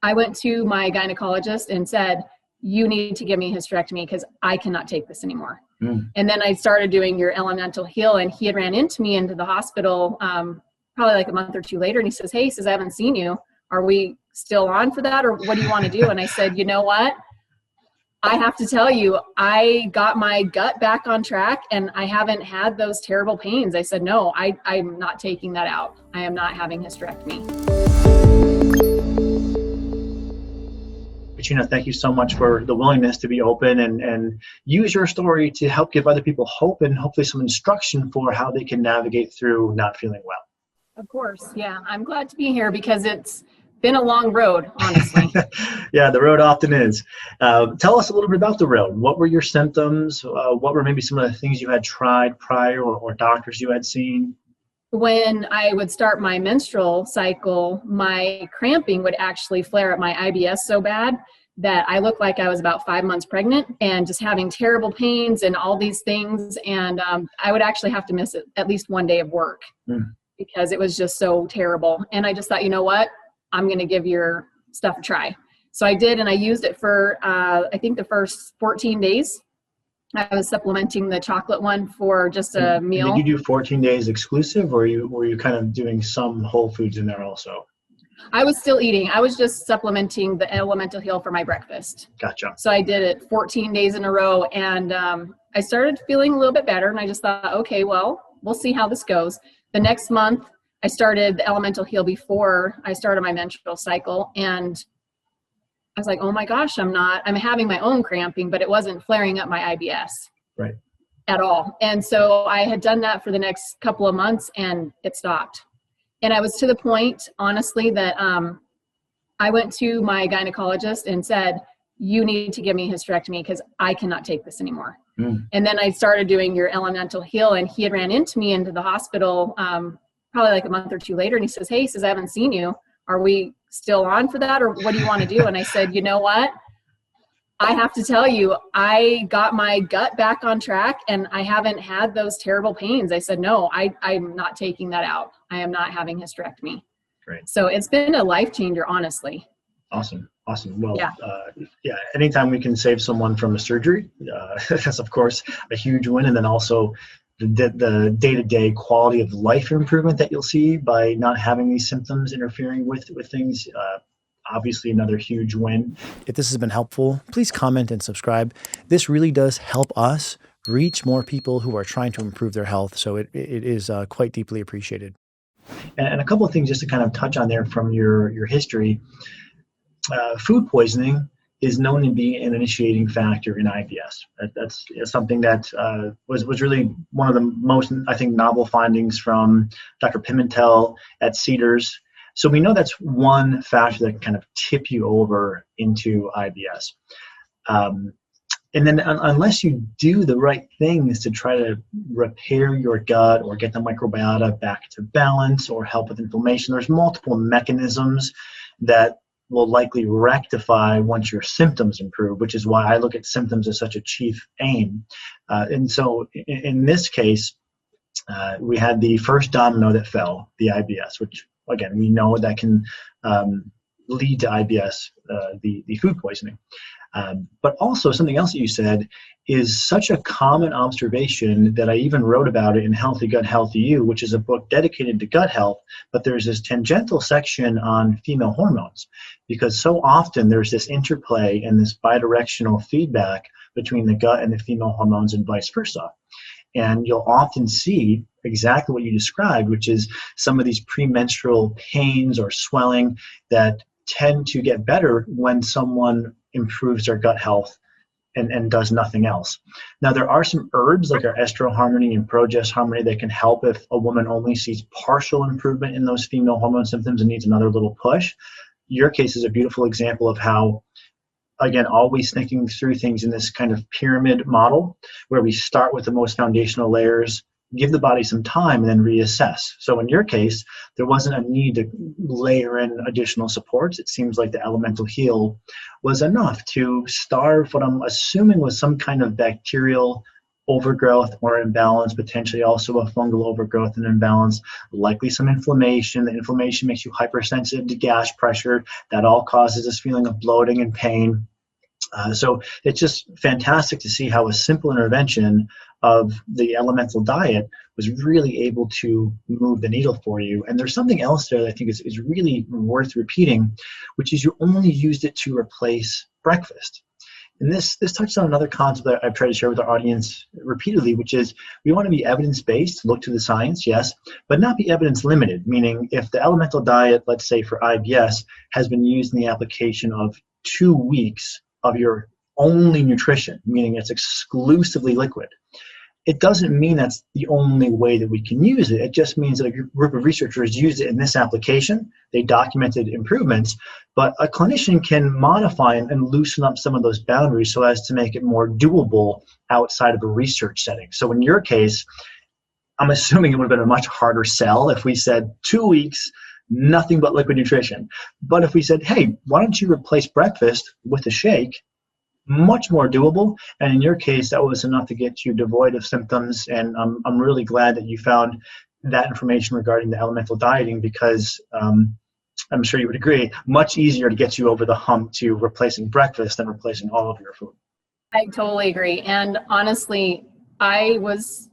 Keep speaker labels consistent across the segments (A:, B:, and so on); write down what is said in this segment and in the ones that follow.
A: I went to my gynecologist and said, you need to give me a hysterectomy because I cannot take this anymore. And then I started doing your elemental heal, and he had ran into me into the hospital probably like a month or two later. And he says, hey, he says, I haven't seen you. Are we still on for that? Or what do you want to do? And I said, you know what? I have to tell you, I got my gut back on track and I haven't had those terrible pains. I said, no, I'm not taking that out. I am not having hysterectomy.
B: KACHEENA, thank you so much for the willingness to be open and use your story to help give other people hope and hopefully some instruction for how they can navigate through not feeling well.
A: Of course. Yeah. I'm glad to be here because it's been a long road, honestly.
B: Yeah, the road often is. Tell us a little bit about the road. What were your symptoms? What were maybe some of the things you had tried prior or doctors you had seen?
A: When I would start my menstrual cycle, my cramping would actually flare up my IBS so bad that I looked like I was about 5 months pregnant and just having terrible pains and all these things. And I would actually have to miss at least one day of work because it was just so terrible. And I just thought, you know what? I'm going to give your stuff a try. So I did, and I used it for, I think the first 14 days. I was supplementing the chocolate one for just a meal.
B: Did you do 14 days exclusive, or were you kind of doing some whole foods in there also?
A: I was still eating. I was just supplementing the elemental heal for my breakfast.
B: Gotcha.
A: So I did it 14 days in a row, and I started feeling a little bit better, and I just thought, okay, well, we'll see how this goes. The next month, I started the elemental heal before I started my menstrual cycle, and I was like, oh my gosh, I'm having my own cramping, but it wasn't flaring up my IBS at all. And so I had done that for the next couple of months and it stopped. And I was to the point, honestly, that I went to my gynecologist and said, you need to give me a hysterectomy because I cannot take this anymore. And then I started doing your elemental heal, and he had ran into me into the hospital probably like a month or two later. And he says, hey, he says, I haven't seen you. Are we still on for that? Or what do you want to do? And I said, you know what? I have to tell you, I got my gut back on track and I haven't had those terrible pains. I said, no, I'm not taking that out. I am not having hysterectomy.
B: Great.
A: So it's been a life changer, honestly.
B: Awesome. Well, anytime we can save someone from a surgery, that's of course a huge win. And then also the day-to-day quality of life improvement that you'll see by not having these symptoms interfering with things, obviously another huge win.
C: If this has been helpful, please comment and subscribe. This really does help us reach more people who are trying to improve their health, so it is quite deeply appreciated.
B: And a couple of things just to kind of touch on there from your history. Food poisoning is known to be an initiating factor in IBS. That's something that was really one of the most, I think, novel findings from Dr. Pimentel at Cedars. So we know that's one factor that can kind of tip you over into IBS. And then unless you do the right things to try to repair your gut or get the microbiota back to balance or help with inflammation, there's multiple mechanisms that will likely rectify once your symptoms improve, which is why I look at symptoms as such a chief aim. And so in this case, we had the first domino that fell, the IBS, which again, we know that can lead to IBS, the food poisoning. But also something else that you said is such a common observation that I even wrote about it in Healthy Gut, Healthy You, which is a book dedicated to gut health, but there's this tangential section on female hormones, because so often there's this interplay and this bidirectional feedback between the gut and the female hormones and vice versa. And you'll often see exactly what you described, which is some of these premenstrual pains or swelling that tend to get better when someone improves their gut health and does nothing else. Now, there are some herbs like our estro harmony and progest harmony that can help if a woman only sees partial improvement in those female hormone symptoms and needs another little push. Your case is a beautiful example of how, again, always thinking through things in this kind of pyramid model where we start with the most foundational layers, give the body some time, and then reassess. So in your case, there wasn't a need to layer in additional supports. It seems like the elemental heal was enough to starve what I'm assuming was some kind of bacterial overgrowth or imbalance, potentially also a fungal overgrowth and imbalance, likely some inflammation. The inflammation makes you hypersensitive to gas pressure. That all causes this feeling of bloating and pain. So it's just fantastic to see how a simple intervention of the elemental diet was really able to move the needle for you. And there's something else there that I think is really worth repeating, which is you only used it to replace breakfast. And this touches on another concept that I've tried to share with our audience repeatedly, which is we want to be evidence-based, look to the science, yes, but not be evidence-limited, meaning if the elemental diet, let's say for IBS, has been used in the application of 2 weeks of your only nutrition, meaning it's exclusively liquid, it doesn't mean that's the only way that we can use it. It just means that a group of researchers used it in this application. They documented improvements, but a clinician can modify and loosen up some of those boundaries so as to make it more doable outside of a research setting. So in your case, I'm assuming it would have been a much harder sell if we said 2 weeks, nothing but liquid nutrition. But if we said, hey, why don't you replace breakfast with a shake? Much more doable, and in your case that was enough to get you devoid of symptoms. And I'm really glad that you found that information regarding the elemental dieting, because I'm sure you would agree, much easier to get you over the hump to replacing breakfast than replacing all of your food.
A: I totally agree. And honestly, I was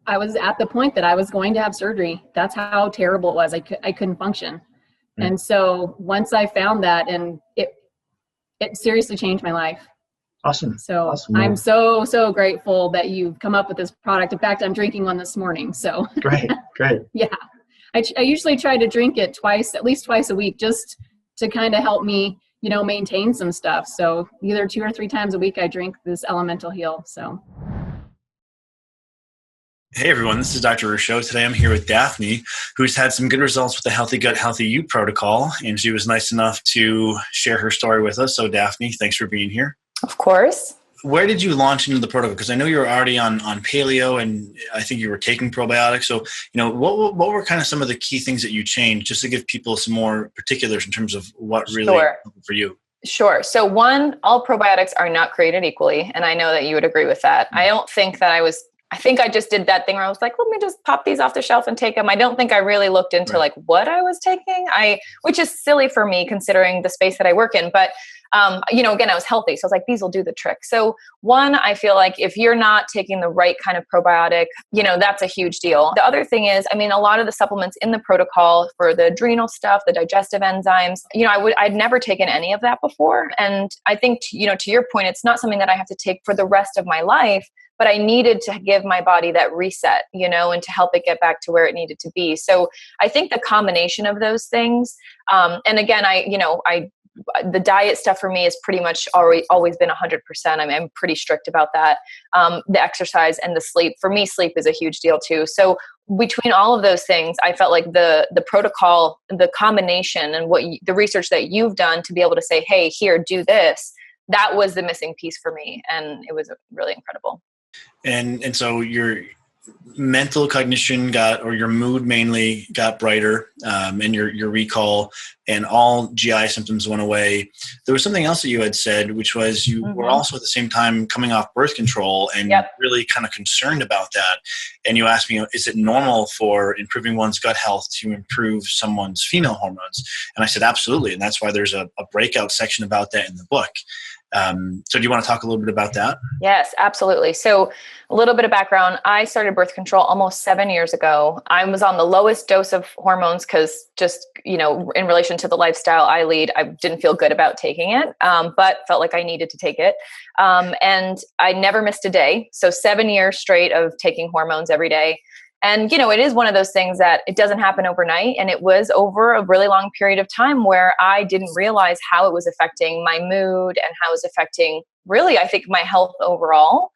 A: at the point that I was going to have surgery. That's how terrible it was. I couldn't function. And so once I found that, and it seriously changed my life.
B: Awesome.
A: So
B: awesome.
A: I'm so grateful that you've come up with this product. In fact, I'm drinking one this morning. So
B: great.
A: Yeah. I usually try to drink it at least twice a week, just to kind of help me, maintain some stuff. So either 2 or 3 times a week, I drink this Elemental Heal. So.
D: Hey everyone, this is Dr. Rousseau. Today I'm here with Daphne, who's had some good results with the Healthy Gut, Healthy You protocol, and she was nice enough to share her story with us. So Daphne, thanks for being here.
E: Of course.
D: Where did you launch into the protocol? Because I know you were already on paleo, and I think you were taking probiotics. So, what were kind of some of the key things that you changed, just to give people some more particulars in terms of what really happened for you?
E: Sure. So one, all probiotics are not created equally. And I know that you would agree with that. I don't think that I think I just did that thing where I was like, let me just pop these off the shelf and take them. I don't think I really looked into like what I was taking, which is silly for me considering the space that I work in. But, again, I was healthy. So I was like, these will do the trick. So one, I feel like if you're not taking the right kind of probiotic, that's a huge deal. The other thing is, a lot of the supplements in the protocol for the adrenal stuff, the digestive enzymes, I'd never taken any of that before. And I think, to your point, it's not something that I have to take for the rest of my life. But I needed to give my body that reset, and to help it get back to where it needed to be. So I think the combination of those things, and again, the diet stuff for me has pretty much always been 100%. I'm pretty strict about that. The exercise and the sleep, for me, sleep is a huge deal too. So between all of those things, I felt like the protocol, the combination, and the research that you've done to be able to say, hey, here, do this, that was the missing piece for me. And it was really incredible.
D: And so your mental cognition or your mood mainly got brighter, and your recall and all GI symptoms went away. There was something else that you had said, which was you were also at the same time coming off birth control and really kind of concerned about that. And you asked me, is it normal for improving one's gut health to improve someone's female hormones? And I said, absolutely. And that's why there's a breakout section about that in the book. So do you want to talk a little bit about that?
E: Yes, absolutely. So a little bit of background. I started birth control almost 7 years ago. I was on the lowest dose of hormones because just, in relation to the lifestyle I lead, I didn't feel good about taking it, but felt like I needed to take it. And I never missed a day. So 7 years straight of taking hormones every day. And, it is one of those things that it doesn't happen overnight. And it was over a really long period of time where I didn't realize how it was affecting my mood and how it was affecting really, I think, my health overall.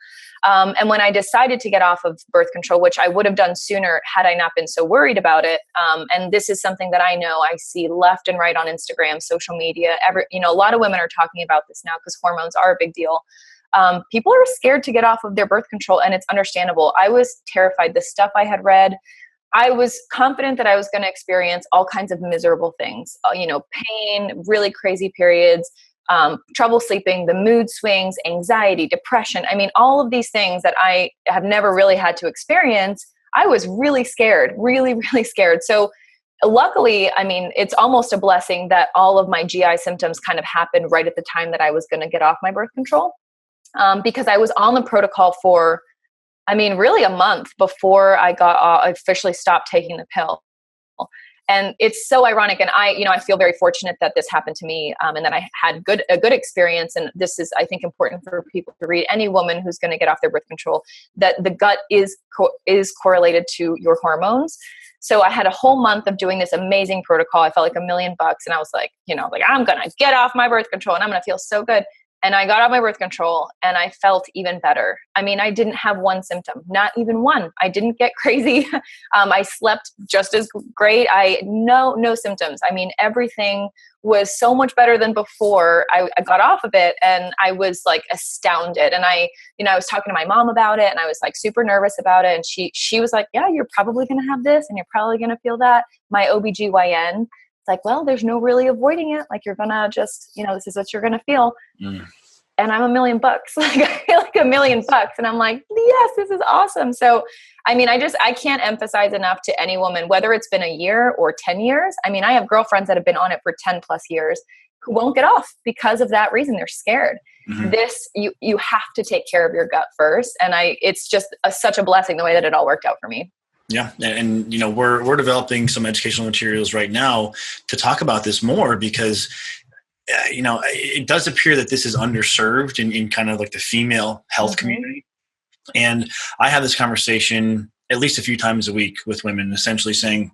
E: And when I decided to get off of birth control, which I would have done sooner had I not been so worried about it. And this is something that I know I see left and right on Instagram, social media. A lot of women are talking about this now because hormones are a big deal. People are scared to get off of their birth control, and it's understandable. I was terrified. The stuff I had read, I was confident that I was going to experience all kinds of miserable things, pain, really crazy periods, trouble sleeping, the mood swings, anxiety, depression. I mean, all of these things that I have never really had to experience. I was really scared, really, really scared. So luckily, I mean, it's almost a blessing that all of my GI symptoms kind of happened right at the time that I was going to get off my birth control, because I was on the protocol for, I mean, really a month before I officially stopped taking the pill. And it's so ironic. And I feel very fortunate that this happened to me, and that I had a good experience. And this is, I think, important for people to read. Any woman who's going to get off their birth control, that the gut is correlated to your hormones. So I had a whole month of doing this amazing protocol. I felt like $1 million, and I was like, I'm going to get off my birth control and I'm going to feel so good. And I got off my birth control and I felt even better. I mean, I didn't have one symptom, not even one. I didn't get crazy. I slept just as great. No symptoms. I mean, everything was so much better than before I got off of it. And I was like astounded. And I was talking to my mom about it, and I was like super nervous about it. And she was like, yeah, you're probably going to have this and you're probably going to feel that. My OBGYN, like, well, there's no really avoiding it. Like, you're going to just, this is what you're going to feel. And I'm $1 million. Like, I feel like $1 million. And I'm like, yes, this is awesome. So, I mean, I can't emphasize enough to any woman, whether it's been a year or 10 years. I mean, I have girlfriends that have been on it for 10 plus years who won't get off because of that reason. They're scared. This, you have to take care of your gut first. And it's just such a blessing the way that it all worked out for me.
D: Yeah. And, we're developing some educational materials right now to talk about this more, because, it does appear that this is underserved in kind of like the female health community. And I have this conversation at least a few times a week with women, essentially saying,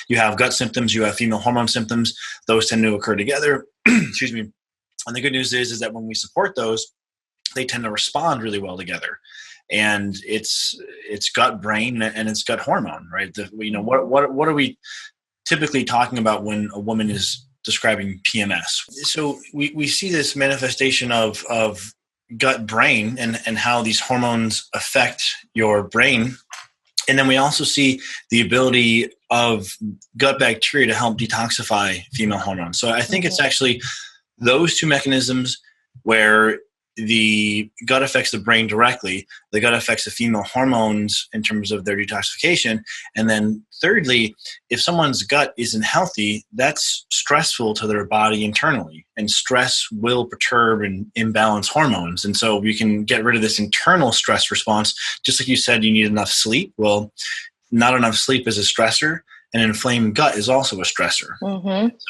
D: you have gut symptoms, you have female hormone symptoms, those tend to occur together. Excuse me. And the good news is that when we support those, they tend to respond really well together. And it's gut brain and it's gut hormone, right? What are we typically talking about when a woman is describing PMS? So we see this manifestation of gut brain and how these hormones affect your brain. And then we also see the ability of gut bacteria to help detoxify female hormones. So I think it's actually those two mechanisms where the gut affects the brain directly, the gut affects the female hormones in terms of their detoxification. And then thirdly, if someone's gut isn't healthy, that's stressful to their body internally, and stress will perturb and imbalance hormones. And so we can get rid of this internal stress response. Just like you said, you need enough sleep. Well, not enough sleep is a stressor. An inflamed gut is also a stressor.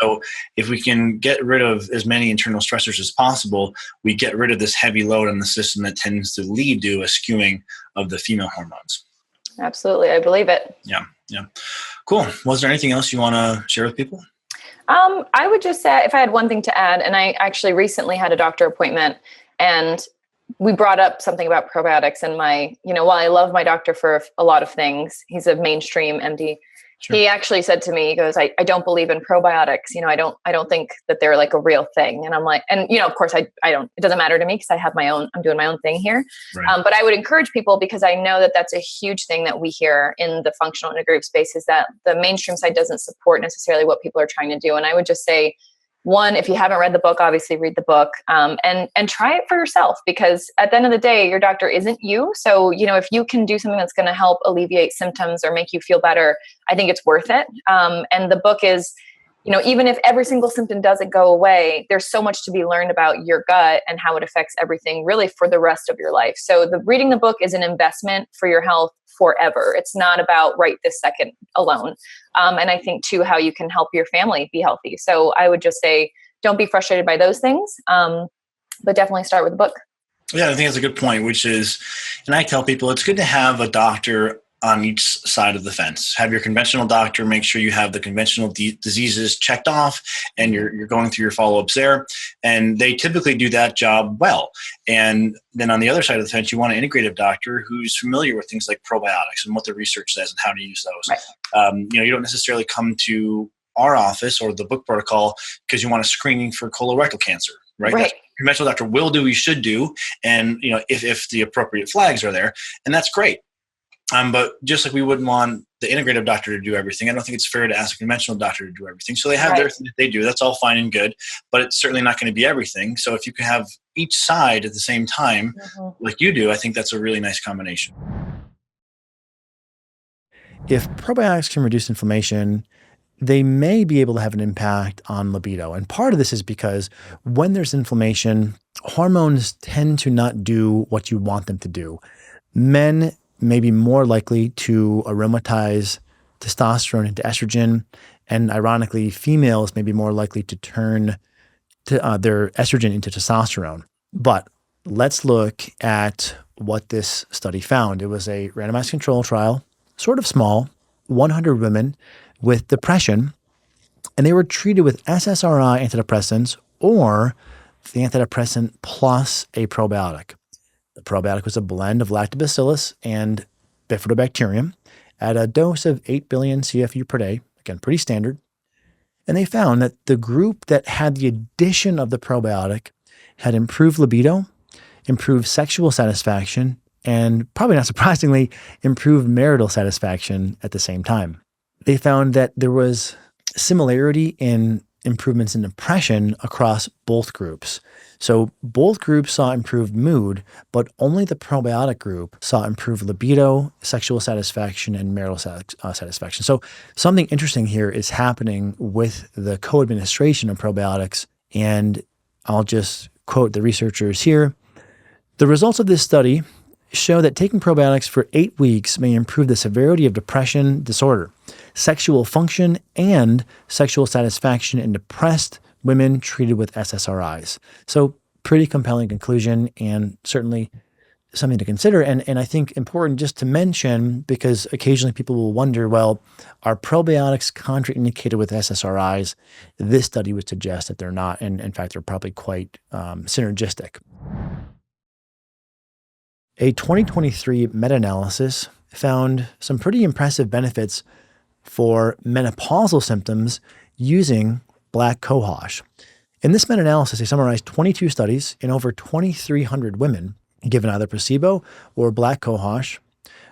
D: So if we can get rid of as many internal stressors as possible, we get rid of this heavy load on the system that tends to lead to a skewing of the female hormones.
E: Absolutely. I believe it.
D: Yeah. Cool. Was there anything else you want to share with people?
E: I would just say, if I had one thing to add, and I actually recently had a doctor appointment, and we brought up something about probiotics, and while I love my doctor for a lot of things, he's a mainstream MD. Sure. He actually said to me, he goes, I don't believe in probiotics. I don't think that they're like a real thing. And I'm like, and of course I don't, it doesn't matter to me because I have I'm doing my own thing here. Right. But I would encourage people, because I know that that's a huge thing that we hear in the functional integrative space, is that the mainstream side doesn't support necessarily what people are trying to do. And I would just say, one, if you haven't read the book, obviously read the book, and try it for yourself, because at the end of the day, your doctor isn't you. So, if you can do something that's going to help alleviate symptoms or make you feel better, I think it's worth it. And the book is, even if every single symptom doesn't go away, there's so much to be learned about your gut and how it affects everything really for the rest of your life. So reading the book is an investment for your health forever. It's not about right this second alone. And I think too, how you can help your family be healthy. So I would just say, don't be frustrated by those things, but definitely start with the book.
D: Yeah, I think that's a good point, which is, and I tell people, it's good to have a doctor on each side of the fence. Have your conventional doctor, make sure you have the conventional diseases checked off, and you're going through your follow-ups there. And they typically do that job well. And then on the other side of the fence, you want an integrative doctor who's familiar with things like probiotics and what the research says and how to use those. Right. You don't necessarily come to our office or the book protocol because you want a screening for colorectal cancer, right? Right. Conventional doctor will do what you should do. And, if the appropriate flags are there, and that's great. But just like we wouldn't want the integrative doctor to do everything, I don't think it's fair to ask a conventional doctor to do everything. So they have their thing that they do. That's all fine and good, but it's certainly not going to be everything. So if you can have each side at the same time, like you do, I think that's a really nice combination.
C: If probiotics can reduce inflammation, they may be able to have an impact on libido. And part of this is because when there's inflammation, hormones tend to not do what you want them to do. Men may be more likely to aromatize testosterone into estrogen, and ironically, females may be more likely to turn their estrogen into testosterone. But let's look at what this study found. It was a randomized control trial, sort of small, 100 women with depression, and they were treated with SSRI antidepressants or the antidepressant plus a probiotic. The probiotic was a blend of lactobacillus and bifidobacterium at a dose of 8 billion CFU per day, again, pretty standard. And they found that the group that had the addition of the probiotic had improved libido, improved sexual satisfaction, and probably not surprisingly, improved marital satisfaction at the same time. They found that there was similarity in improvements in depression across both groups. So both groups saw improved mood, but only the probiotic group saw improved libido, sexual satisfaction, and marital satisfaction. So something interesting here is happening with the co-administration of probiotics, and I'll just quote the researchers here. The results of this study show that taking probiotics for 8 weeks may improve the severity of depression disorder, sexual function, and sexual satisfaction in depressed women treated with SSRIs. So pretty compelling conclusion, and certainly something to consider. And I think important just to mention, because occasionally people will wonder, well, are probiotics contraindicated with SSRIs? This study would suggest that they're not. And in fact, they're probably quite synergistic. A 2023 meta-analysis found some pretty impressive benefits for menopausal symptoms using black cohosh. In this meta-analysis, they summarized 22 studies in over 2,300 women given either placebo or black cohosh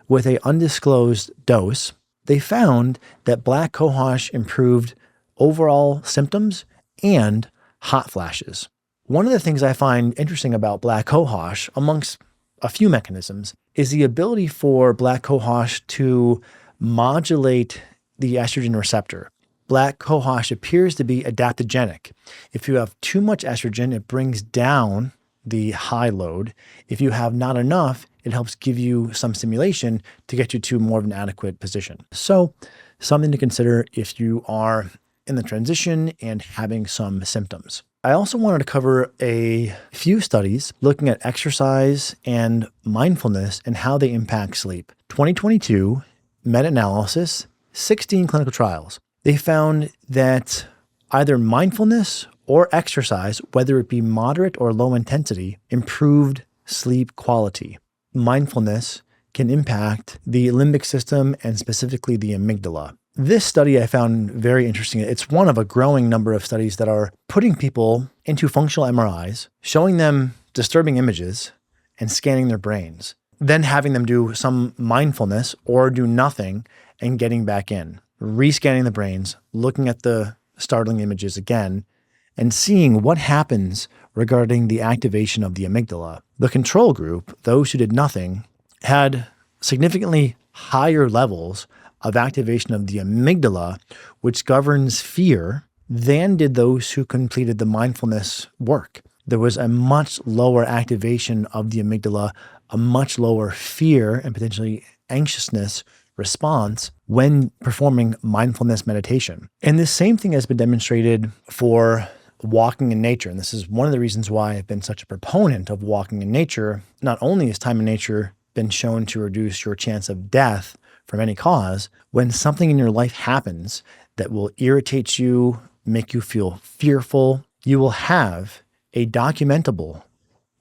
C: with an undisclosed dose. They found that black cohosh improved overall symptoms and hot flashes. One of the things I find interesting about black cohosh, amongst a few mechanisms, is the ability for black cohosh to modulate the estrogen receptor. Black cohosh appears to be adaptogenic. If you have too much estrogen, it brings down the high load. If you have not enough, it helps give you some stimulation to get you to more of an adequate position. So something to consider if you are in the transition and having some symptoms. I also wanted to cover a few studies looking at exercise and mindfulness and how they impact sleep. 2022 meta-analysis, 16 clinical trials. They found that either mindfulness or exercise, whether it be moderate or low intensity, improved sleep quality. Mindfulness can impact the limbic system and specifically the amygdala. This study I found very interesting. It's one of a growing number of studies that are putting people into functional MRIs, showing them disturbing images, and scanning their brains, then having them do some mindfulness or do nothing and getting back in, rescanning the brains, looking at the startling images again, and seeing what happens regarding the activation of the amygdala. The control group, those who did nothing, had significantly higher levels of activation of the amygdala, which governs fear, than did those who completed the mindfulness work. There was a much lower activation of the amygdala, a much lower fear and potentially anxiousness response when performing mindfulness meditation. And this same thing has been demonstrated for walking in nature. And this is one of the reasons why I've been such a proponent of walking in nature. Not only has time in nature been shown to reduce your chance of death from any cause, when something in your life happens that will irritate you, make you feel fearful, you will have a documentable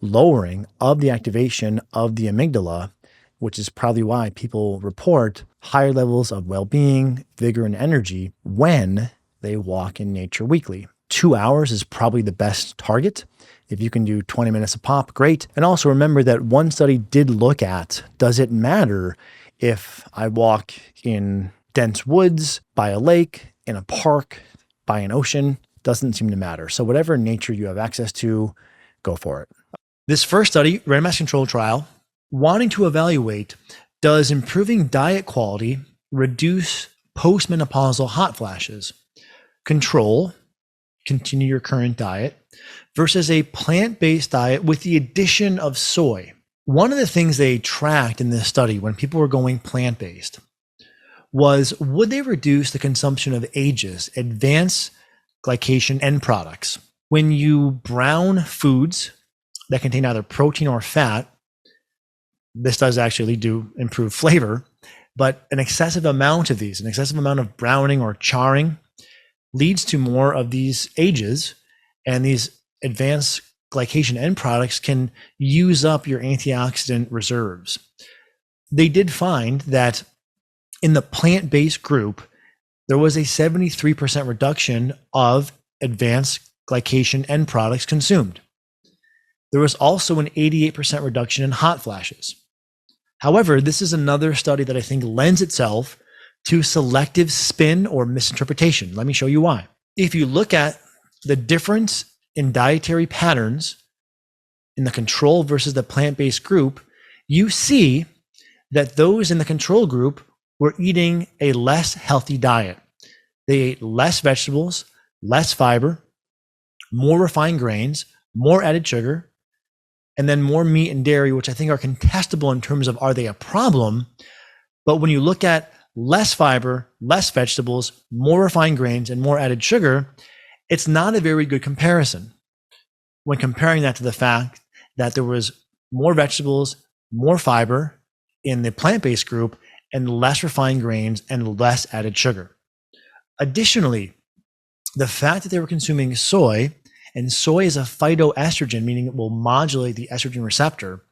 C: lowering of the activation of the amygdala, which is probably why people report higher levels of well-being, vigor, and energy when they walk in nature weekly. 2 hours is probably the best target. If you can do 20 minutes a pop, great. And also remember that one study did look at, does it matter if I walk in dense woods, by a lake, in a park, by an ocean, doesn't seem to matter. So whatever nature you have access to, go for it. This first study, randomized controlled trial, wanting to evaluate, does improving diet quality reduce postmenopausal hot flashes? Control, continue your current diet, versus a plant-based diet with the addition of soy. One of the things they tracked in this study when people were going plant-based was, would they reduce the consumption of AGEs, advanced glycation end products? When you brown foods that contain either protein or fat, this does actually lead to improved flavor, but an excessive amount of these, an excessive amount of browning or charring, leads to more of these AGEs, and these advanced glycation end products can use up your antioxidant reserves. They did find that in the plant-based group, there was a 73% reduction of advanced glycation end products consumed. There was also an 88% reduction in hot flashes. However, this is another study that I think lends itself to selective spin or misinterpretation. Let me show you why. If you look at the difference in dietary patterns in the control versus the plant-based group, you see that those in the control group were eating a less healthy diet. They ate less vegetables, less fiber, more refined grains, more added sugar, and then more meat and dairy, which I think are contestable in terms of, are they a problem? But when you look at less fiber, less vegetables, more refined grains, and more added sugar, it's not a very good comparison when comparing that to the fact that there was more vegetables, more fiber in the plant-based group, and less refined grains and less added sugar. Additionally, the fact that they were consuming soy, and soy is a phytoestrogen, meaning it will modulate the estrogen receptor,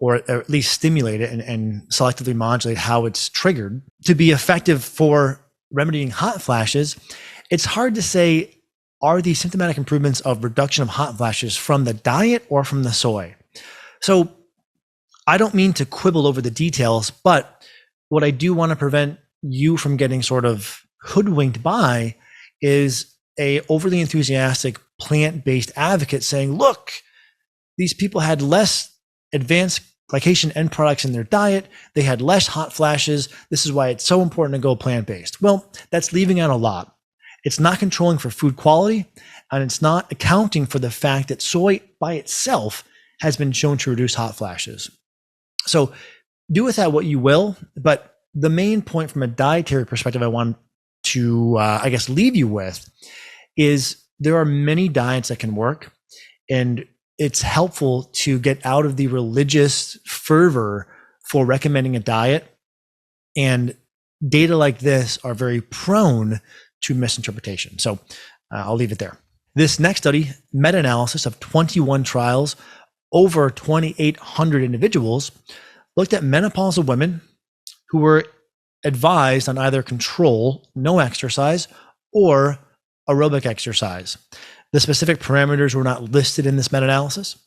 C: or at least stimulate it and selectively modulate how it's triggered to be effective for remedying hot flashes. It's hard to say, are these symptomatic improvements of reduction of hot flashes from the diet or from the soy? So I don't mean to quibble over the details, but what I do want to prevent you from getting sort of hoodwinked by is a overly enthusiastic plant-based advocate saying, look, these people had less advanced glycation end products in their diet. They had less hot flashes. This is why it's so important to go plant-based. Well, that's leaving out a lot. It's not controlling for food quality, and it's not accounting for the fact that soy by itself has been shown to reduce hot flashes. So do with that what you will, but the main point from a dietary perspective I want to, leave you with is there are many diets that can work, and it's helpful to get out of the religious fervor for recommending a diet. And data like this are very prone to misinterpretation. So I'll leave it there. This next study, meta-analysis of 21 trials, over 2,800 individuals, looked at menopausal women who were advised on either control, no exercise, or aerobic exercise. The specific parameters were not listed in this meta-analysis.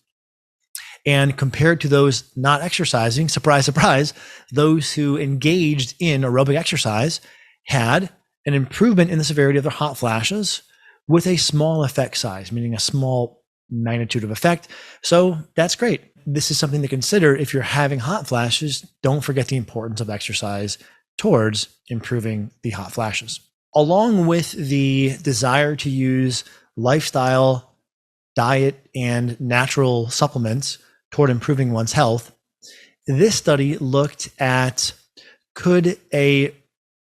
C: And compared to those not exercising, surprise, surprise, those who engaged in aerobic exercise had an improvement in the severity of their hot flashes with a small effect size, meaning a small magnitude of effect. So that's great. This is something to consider if you're having hot flashes. Don't forget the importance of exercise towards improving the hot flashes. Along with the desire to use lifestyle, diet, and natural supplements toward improving one's health, this study looked at, could a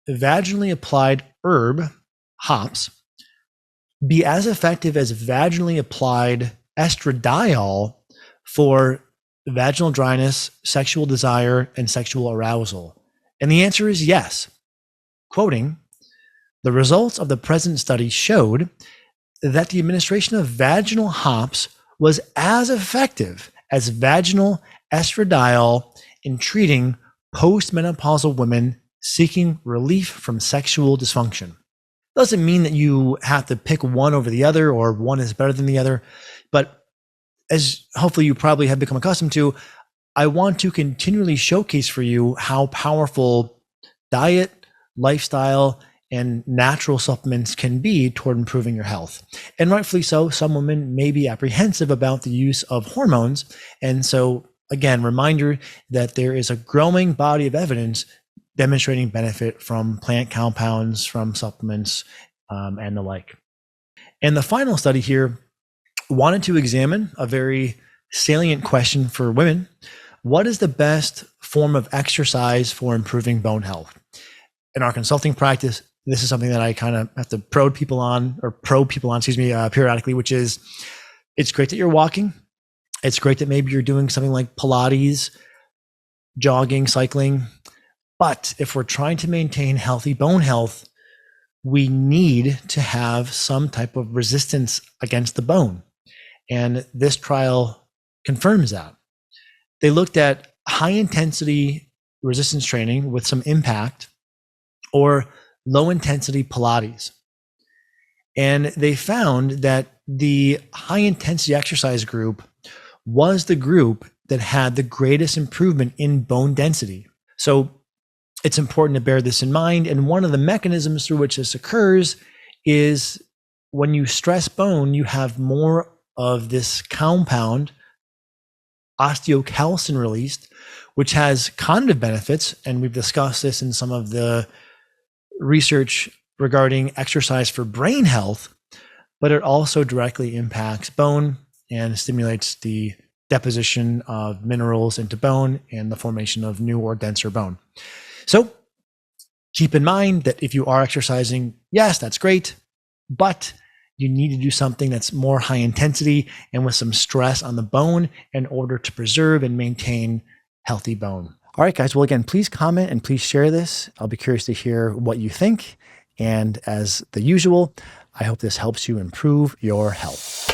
C: vaginally applied herb, hops, be as effective as vaginally applied estradiol for vaginal dryness, sexual desire, and sexual arousal? And the answer is yes. Quoting, the results of the present study showed that the administration of vaginal hops was as effective as vaginal estradiol in treating postmenopausal women seeking relief from sexual dysfunction. Doesn't mean that you have to pick one over the other or one is better than the other, but as hopefully you probably have become accustomed to, I want to continually showcase for you how powerful diet, lifestyle, and natural supplements can be toward improving your health. And rightfully so, some women may be apprehensive about the use of hormones. And so, again, reminder that there is a growing body of evidence demonstrating benefit from plant compounds, from supplements, and the like. And the final study here wanted to examine a very salient question for women. What is the best form of exercise for improving bone health? In our consulting practice, this is something that I kind of have to probe people on periodically, which is, it's great that you're walking. It's great that maybe you're doing something like Pilates, jogging, cycling. But if we're trying to maintain healthy bone health, we need to have some type of resistance against the bone. And this trial confirms that. They looked at high intensity resistance training with some impact or low intensity Pilates. And they found that the high intensity exercise group was the group that had the greatest improvement in bone density. So it's important to bear this in mind. And one of the mechanisms through which this occurs is when you stress bone, you have more of this compound, osteocalcin, released, which has cognitive benefits. And we've discussed this in some of the research regarding exercise for brain health, but it also directly impacts bone and stimulates the deposition of minerals into bone and the formation of new or denser bone. So keep in mind that if you are exercising, yes, that's great, but you need to do something that's more high intensity and with some stress on the bone in order to preserve and maintain healthy bone. All right, guys. Well, again, please comment and please share this. I'll be curious to hear what you think. And as the usual, I hope this helps you improve your health.